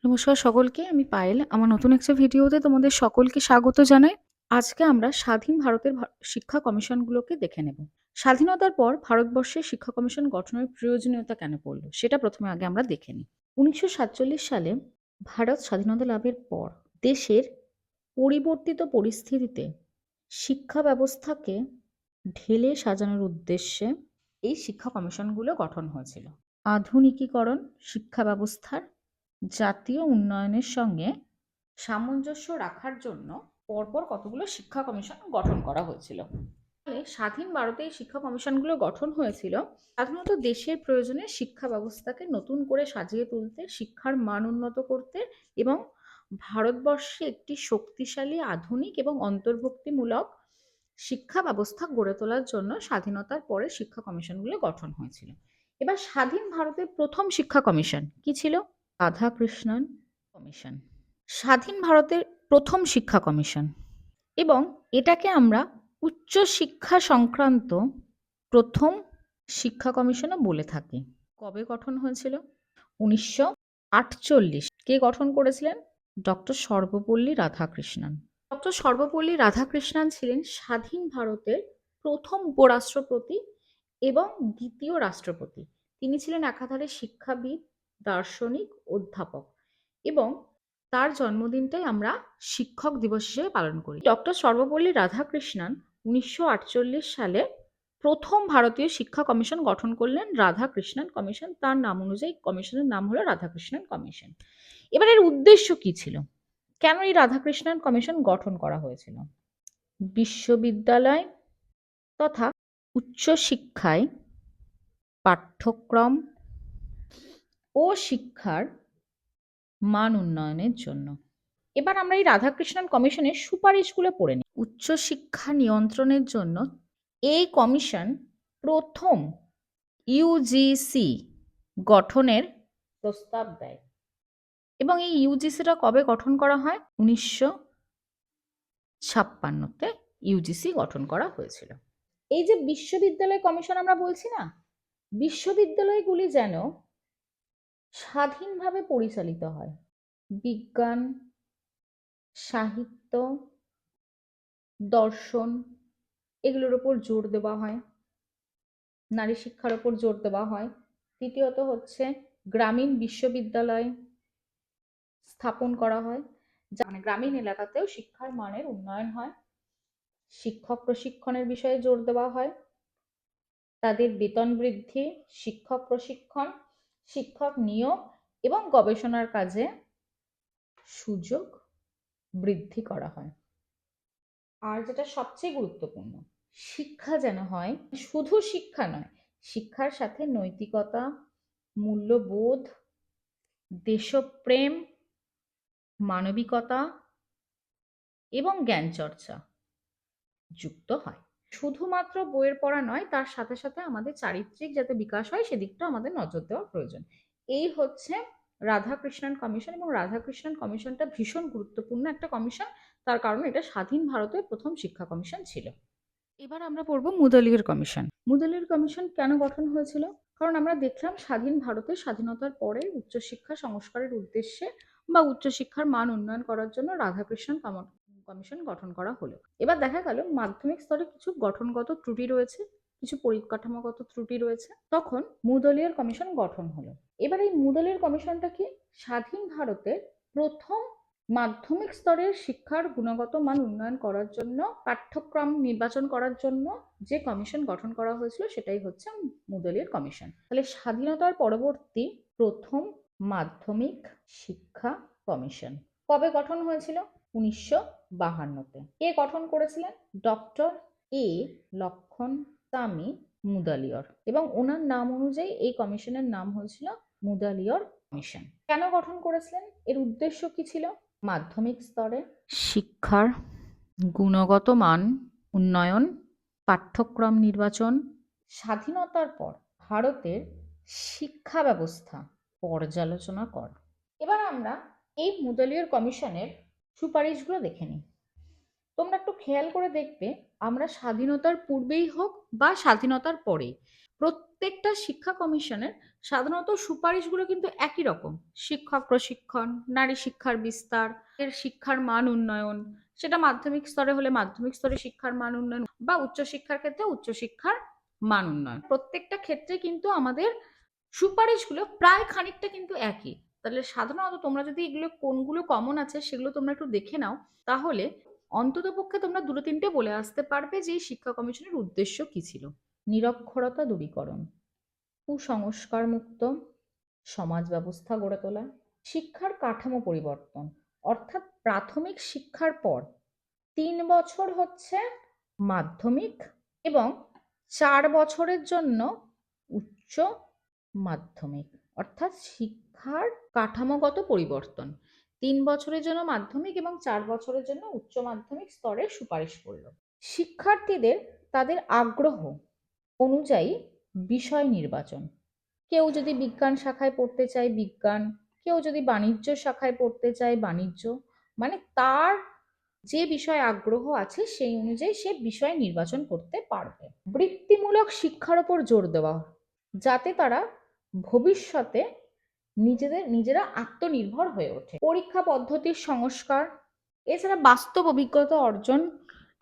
নমস্কার সকলকে, আমি পায়েল। আমার নতুন একটা ভিডিওতে তোমাদের সকলকে স্বাগত জানাই। আজকে আমরা স্বাধীন ভারতের শিক্ষা কমিশনগুলোকে দেখে নেব। স্বাধীনতার পর ভারতবর্ষে শিক্ষা কমিশন গঠনের প্রয়োজনীয়তা কেন পড়ল সেটা প্রথমে আগে আমরা দেখে নিই। ১৯৪৭ সালে ভারত স্বাধীনতা লাভের পর দেশের পরিবর্তিত পরিস্থিতিতে শিক্ষা ব্যবস্থাকে ঢেলে সাজানোর উদ্দেশ্যে এই শিক্ষা কমিশনগুলো গঠন হয়েছিল। আধুনিকীকরণ শিক্ষা ব্যবস্থার জাতীয় উন্নয়নের সঙ্গে সামঞ্জস্য রাখার জন্য পরপর কতগুলো শিক্ষা কমিশন গঠন করা হয়েছিল। স্বাধীন ভারতে এই শিক্ষা কমিশনগুলো গঠন হয়েছিল সাধারণত দেশের প্রয়োজনে শিক্ষা ব্যবস্থাকে নতুন করে সাজিয়ে তুলতে, শিক্ষার মান উন্নত করতে এবং ভারতবর্ষে একটি শক্তিশালী, আধুনিক এবং অন্তর্ভুক্তিমূলক শিক্ষা ব্যবস্থা গড়ে তোলার জন্য স্বাধীনতার পরে শিক্ষা কমিশনগুলো গঠন হয়েছিল। এবার স্বাধীন ভারতের প্রথম শিক্ষা কমিশন কি ছিল? রাধাকৃষ্ণন কমিশন। স্বাধীন ভারতের প্রথম শিক্ষা কমিশন এবং এটাকে আমরা উচ্চ শিক্ষা সংক্রান্ত প্রথম শিক্ষা কমিশনও বলে থাকি। কবে গঠন হয়েছিল? ১৯৪৮। কে গঠন করেছিলেন? ডক্টর সর্বপল্লী রাধাকৃষ্ণন। ডক্টর সর্বপল্লী রাধাকৃষ্ণন ছিলেন স্বাধীন ভারতের প্রথম উপরাষ্ট্রপতি এবং দ্বিতীয় রাষ্ট্রপতি। তিনি ছিলেন একাধারে শিক্ষাবিদ, দার্শনিক, অধ্যাপক এবং তার জন্মদিনটাই আমরা শিক্ষক দিবস হিসেবে পালন করি। ডক্টর সর্বপল্লী রাধাকৃষ্ণন ১৯৪৮ সালে প্রথম ভারতীয় শিক্ষা কমিশন গঠন করলেন, রাধাকৃষ্ণন কমিশন। তার নাম অনুযায়ী কমিশনের নাম হলো রাধাকৃষ্ণন কমিশন। এবার এর উদ্দেশ্য কি ছিল? কেন এই রাধাকৃষ্ণন কমিশন গঠন করা হয়েছিল? বিশ্ববিদ্যালয় তথা উচ্চশিক্ষায় পাঠ্যক্রম ও শিক্ষার মান উন্নয়নের জন্য। এবার আমরা এই রাধাকৃষ্ণন কমিশনের সুপারিশগুলো পড়ে নিই। উচ্চশিক্ষা নিয়ন্ত্রণের জন্য এই কমিশন প্রথম ইউজিসি গঠনের প্রস্তাব দেয় এবং এই ইউজিসিটা কবে গঠন করা হয়? ১৯৫৬-তে ইউজিসি গঠন করা হয়েছিল। এই যে বিশ্ববিদ্যালয় কমিশন আমরা বলছি না, বিশ্ববিদ্যালয়গুলি যেন স্বাধীনভাবে পরিচালিত হয়। বিজ্ঞান, সাহিত্য, দর্শন এগুলোর উপর জোর দেওয়া হয়, নারী শিক্ষার উপর জোর দেওয়া হয়। তৃতীয়ত হচ্ছে গ্রামীণ বিশ্ববিদ্যালয় স্থাপন করা হয়, মানে গ্রামীণ এলাকাতেও শিক্ষার মানের উন্নয়ন হয়। শিক্ষক প্রশিক্ষণের বিষয়ে জোর দেওয়া হয়, তাদের বেতন বৃদ্ধি, শিক্ষক প্রশিক্ষণ, শিক্ষক নিয়োগ এবং গবেষণার কাজে সুযোগ বৃদ্ধি করা হয়। আর যেটা সবচেয়ে গুরুত্বপূর্ণ, শিক্ষা যেন হয় শুধু শিক্ষা নয়, শিক্ষার সাথে নৈতিকতা, মূল্যবোধ, দেশপ্রেম, মানবিকতা এবং জ্ঞান চর্চা যুক্ত হয়। শুধুমাত্র বইয়ের পড়া নয়, তার সাথে সাথে আমাদের চারিত্রিক যাতে বিকাশ হয় সেদিকটাও আমাদের নজর দেওয়া প্রয়োজন। এই হচ্ছে রাধাকৃষ্ণন কমিশন এবং রাধাকৃষ্ণন কমিশনটা ভীষণ গুরুত্বপূর্ণ একটা কমিশন, তার কারণ এটা স্বাধীন ভারতের প্রথম শিক্ষা কমিশন ছিল। এবার আমরা পড়ব মুদালিয়ার কমিশন। মুদালিয়ার কমিশন কেন গঠন হয়েছিল? কারণ আমরা দেখলাম স্বাধীন ভারতের স্বাধীনতার পরে উচ্চশিক্ষা সংস্কারের উদ্দেশ্যে বা উচ্চশিক্ষার মান উন্নয়ন করার জন্য রাধাকৃষ্ণন কমিশন গঠন করা হলো। এবার দেখা গেল মাধ্যমিক স্তরে কিছু গঠনগত ত্রুটি রয়েছে, কিছু পরিকাঠামোগত ত্রুটি রয়েছে, তখন মুদালিয়ার কমিশন গঠন হলো। এবার এই মুদালিয়ার কমিশনটা কি? স্বাধীন ভারতের প্রথম মাধ্যমিক স্তরের শিক্ষার গুণগত মান উন্নয়ন করার জন্য, পাঠ্যক্রম নির্বাচন করার জন্য যে কমিশন গঠন করা হয়েছিল সেটাই হচ্ছে মুদালিয়ার কমিশন। তাহলে স্বাধীনতার পরবর্তী প্রথম মাধ্যমিক শিক্ষা কমিশন কবে গঠন হয়েছিল? ১৯৫২-তে। কে গঠন করেছিলেন? ডক্টর এ লক্ষণ স্বামী মুদালিয়ার, এবং ওনার নাম অনুযায়ী এই কমিশনের নাম হয়েছিল মুদালিয়ার কমিশন। কেন গঠন করেছিলেন? এর উদ্দেশ্য কি ছিল? মাধ্যমিক স্তরে শিক্ষার গুণগত মান উন্নয়ন, পাঠ্যক্রম নির্বাচন, স্বাধীনতার পর ভারতের শিক্ষা ব্যবস্থা পর্যালোচনা কর। এবার আমরা এই মুদালিয়ার কমিশনের সুপারিশগুলো দেখে নিই। তোমরা একটু খেয়াল করে দেখবে, আমরা স্বাধীনতার পূর্বেই হোক বা স্বাধীনতার পরে প্রত্যেকটা শিক্ষা কমিশনের সাধারণত সুপারিশগুলো কিন্তু একই রকম। শিক্ষক প্রশিক্ষণ, নারী শিক্ষার বিস্তার, এর শিক্ষার মান উন্নয়ন, সেটা মাধ্যমিক স্তরে হলে মাধ্যমিক স্তরে শিক্ষার মান উন্নয়ন বা উচ্চশিক্ষার ক্ষেত্রে উচ্চশিক্ষার মান উন্নয়ন। প্রত্যেকটা ক্ষেত্রে কিন্তু আমাদের সুপারিশগুলো প্রায় খানিকটা কিন্তু একই। তাহলে সাধারণত তোমরা যদি এগুলো কোনগুলো কমন আছে সেগুলো তোমরা একটু দেখে নাও, তাহলে অন্ততপক্ষে তোমরা দুটো তিনটে বলে আসতে পারবে যে এই শিক্ষা কমিশনের উদ্দেশ্য কি ছিল। নিরক্ষরতা দূরীকরণ, কুসংস্কার মুক্ত সমাজ ব্যবস্থা গড়ে তোলা, শিক্ষার কাঠামো পরিবর্তন, অর্থাৎ প্রাথমিক শিক্ষার পর 3 বছর হচ্ছে মাধ্যমিক এবং 4 বছরের জন্য উচ্চ মাধ্যমিক, অর্থাৎ শিক্ষার কাঠামোগত পরিবর্তন। 3 বছরের জন্য মাধ্যমিক এবং 4 বছরের জন্য উচ্চ মাধ্যমিক স্তরের সুপারিশ করলো। শিক্ষার্থীদের তাদের আগ্রহ অনুযায়ী বিষয় নির্বাচন, কেউ যদি বিজ্ঞান শাখায় পড়তে চায় বিজ্ঞান, কেউ যদি বাণিজ্য শাখায় পড়তে চায় বাণিজ্য, মানে তার যে বিষয়ে আগ্রহ আছে সেই অনুযায়ী সে বিষয় নির্বাচন করতে পারবে। বৃত্তিমূলক শিক্ষার উপর জোর দেওয়া, যাতে তারা ভবিষ্যতে নিজেরা আত্মনির্ভর হয়ে ওঠে। পরীক্ষা পদ্ধতির সংস্কার, এছাড়া বাস্তব অভিজ্ঞতা অর্জন,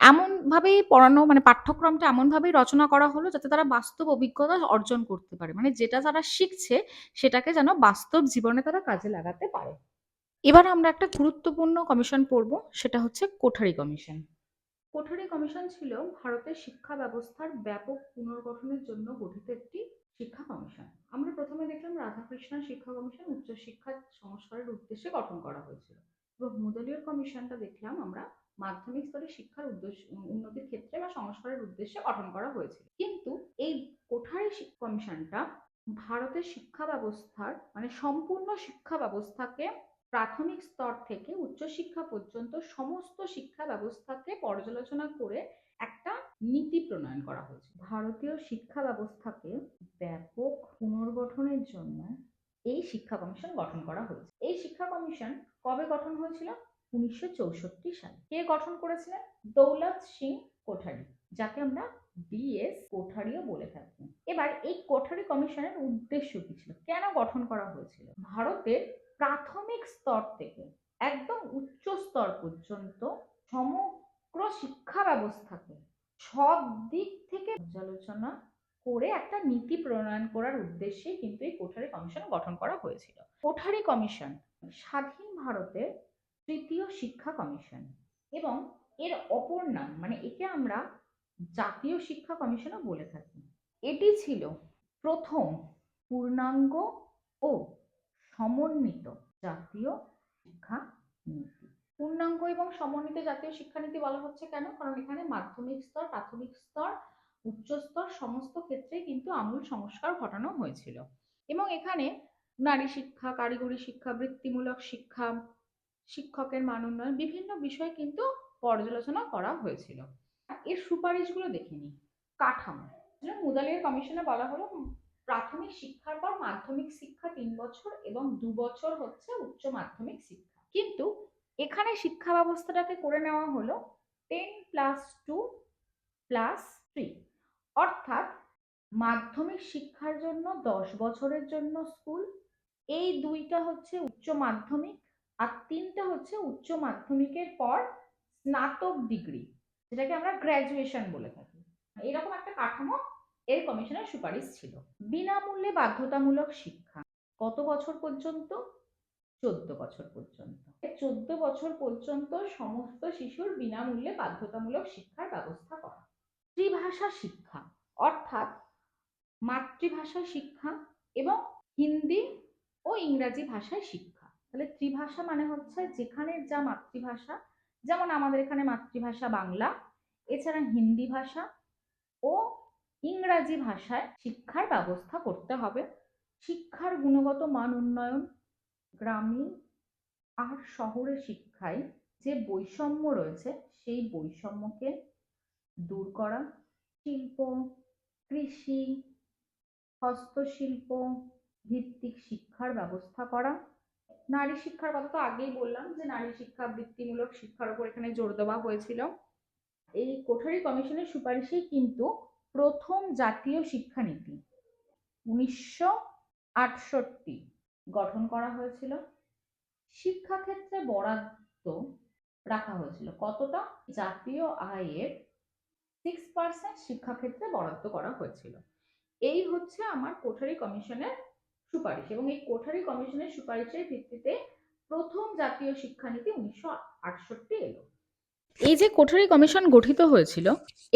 এমনভাবেই পড়ানো, মানে পাঠ্যক্রমটা এমনভাবেই রচনা করা হলো যাতে তারা বাস্তব অভিজ্ঞতা অর্জন করতে পারে, মানে যেটা তারা শিখছে সেটাকে যেন বাস্তব জীবনে তারা কাজে লাগাতে পারে। এবার আমরা একটা গুরুত্বপূর্ণ কমিশন পড়ব, সেটা হচ্ছে কোঠারি কমিশন। কোঠারি কমিশন ছিল ভারতের শিক্ষা ব্যবস্থার ব্যাপক পুনর্গঠনের জন্য গঠিত একটি শিক্ষা কমিশন। আমরা প্রথমে দেখলাম রাধাকৃষ্ণন শিক্ষা কমিশন উচ্চশিক্ষা সংস্কারের উদ্দেশ্যে গঠন করা হয়েছিল, এবং মুদলিয়ার কমিশনটা দেখলাম আমরা মাধ্যমিক স্তরে শিক্ষার উন্নতির ক্ষেত্রে বা সংস্কারের উদ্দেশ্যে গঠন করা হয়েছিল। কিন্তু এই কোঠারি কমিশনটা ভারতের শিক্ষা ব্যবস্থার, মানে সম্পূর্ণ শিক্ষা ব্যবস্থাকে প্রাথমিক স্তর থেকে উচ্চশিক্ষা পর্যন্ত সমস্ত শিক্ষা ব্যবস্থাকে পর্যালোচনা করে একটা নীতি প্রণয়ন করা হয়েছে। ভারতীয় শিক্ষা ব্যবস্থাকে ব্যাপক পুনর্গঠনের জন্য এই শিক্ষা কমিশন গঠন করা হয়েছে। এই শিক্ষা কমিশন কবে গঠন হয়েছিল? 1964 সালে। কে গঠন করেছিলেন? দৌলত সিং কোঠারি, যাকে আমরা ডিএস কোঠারিও বলে থাকি। এবার এই কোঠারি কমিশনের উদ্দেশ্য কি ছিল, কেন গঠন করা হয়েছিল? ভারতের প্রাথমিক স্তর থেকে একদম উচ্চ স্তর পর্যন্ত সমগ্র শিক্ষা ব্যবস্থাকে সব দিক থেকে পর্যালোচনা করে একটা নীতি প্রণয়ন করার উদ্দেশ্যে কিন্তু এই কোঠারি কমিশন গঠন করা হয়েছিল। কোঠারি কমিশন স্বাধীন ভারতের তৃতীয় শিক্ষা কমিশন, এবং এর অপর নাম, মানে একে আমরা জাতীয় শিক্ষা কমিশনও বলে থাকি। এটি ছিল প্রথম পূর্ণাঙ্গ ও সমন্বিত জাতীয় শিক্ষা নীতি। পূর্ণাঙ্গ এবং সমন্বিত জাতীয় শিক্ষানীতি বলা হচ্ছে কেন? কারণ এখানে মাধ্যমিক স্তর, প্রাথমিক স্তর, উচ্চ স্তর সমস্ত ক্ষেত্রে কিন্তু আমূল সংস্কার ঘটানো হয়েছিল, এবং এখানে নারী শিক্ষা, কারিগরি শিক্ষা, বৃত্তিমূলক শিক্ষা, শিক্ষকের মান উন্নয়ন, বিভিন্ন বিষয় কিন্তু পর্যালোচনা করা হয়েছিল। এর সুপারিশগুলো দেখে নিই। কাঠামো, মুদালিয়ার কমিশনে বলা হলো প্রাথমিক শিক্ষার পর মাধ্যমিক শিক্ষা 3 বছর এবং 2 বছর হচ্ছে উচ্চ মাধ্যমিক শিক্ষা, কিন্তু এখানে শিক্ষা ব্যবস্থাটাকে করে নেওয়া হলো 10+2+3, অর্থাৎ মাধ্যমিক শিক্ষার জন্য 10 বছরের জন্য স্কুল, এই দুইটা হচ্ছে উচ্চ মাধ্যমিক, আর 3টা হচ্ছে উচ্চ মাধ্যমিকের পর স্নাতক ডিগ্রি, যেটাকে আমরা গ্র্যাজুয়েশন বলে থাকি। এরকম একটা কাঠামো এর কমিশনের সুপারিশ ছিল। বিনামূল্যে বাধ্যতামূলক শিক্ষা কত বছর পর্যন্ত? 14 বছর পর্যন্ত। 14 বছর পর্যন্ত সমস্ত শিশুর বিনামূল্যে বাধ্যতামূলক শিক্ষার ব্যবস্থা করা। ত্রিভাষা শিক্ষা, অর্থাৎ মাতৃভাষা শিক্ষা এবং হিন্দি ও ইংরাজি ভাষায় শিক্ষা। তাহলে ত্রিভাষা মানে হচ্ছে যেখানে যা মাতৃভাষা, যেমন আমাদের এখানে মাতৃভাষা বাংলা, এছাড়া হিন্দি ভাষা ও ইংরাজি ভাষায় শিক্ষার ব্যবস্থা করতে হবে। শিক্ষার গুণগত মান উন্নয়ন, গ্রামীণ আর শহরের শিক্ষায় যে বৈষম্য রয়েছে সেই বৈষম্যকে দূর করা। শিল্প, কৃষি, হস্তশিল্প ভিত্তিক শিক্ষার ব্যবস্থা করা। নারী শিক্ষার কথা তো আগেই বললাম যে নারী শিক্ষা, বৃত্তিমূলক শিক্ষার উপর এখানে জোর দেওয়া হয়েছিল। এই কোঠারি কমিশনের সুপারিশেই কিন্তু প্রথম জাতীয় শিক্ষানীতি 1968 গঠন করা হয়েছিল। শিক্ষাক্ষেত্রে বরাদ্দ রাখা হয়েছিল কতটা? জাতীয় আয়ের 6% শিক্ষাক্ষেত্রে বরাদ্দ করা হয়েছিল। এই হচ্ছে আমার কোঠারি কমিশনের সুপারিশ, এবং এই কোঠারি কমিশনের সুপারিশের ভিত্তিতে প্রথম জাতীয় শিক্ষানীতি 1968 এলো। এই যে কোঠারি কমিশন গঠিত হয়েছিল,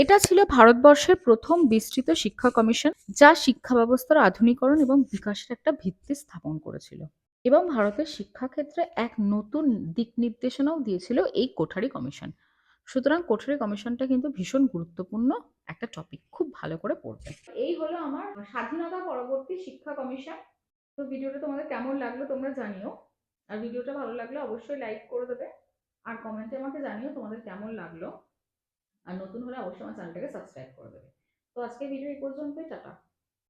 এটা ছিল ভারতবর্ষের প্রথম বিস্তৃত শিক্ষা কমিশন, যা শিক্ষা ব্যবস্থার আধুনিকরণ এবং বিকাশের একটা ভিত্তি স্থাপন করেছিল, এবং ভারতের শিক্ষাক্ষেত্রে এক নতুন দিক নির্দেশনাও দিয়েছিল এই কোঠারি কমিশন। সুতরাং কোঠারি কমিশনটা কিন্তু ভীষণ গুরুত্বপূর্ণ একটা টপিক, খুব ভালো করে পড়বে। এই হলো আমার স্বাধীনতা পরবর্তী শিক্ষা কমিশন। তো ভিডিওটা তোমাদের কেমন লাগলো তোমরা জানিও, আর ভিডিওটা ভালো লাগলে অবশ্যই লাইক করে দেবে, আর কমেন্টে আমাকে জানিও তোমাদের কেমন লাগলো, আর নতুন হলে অবশ্যই আমার চ্যানেলটাকে সাবস্ক্রাইব করে দেবে। তো আজকে ভিডিও এই পর্যন্তই, টাটা।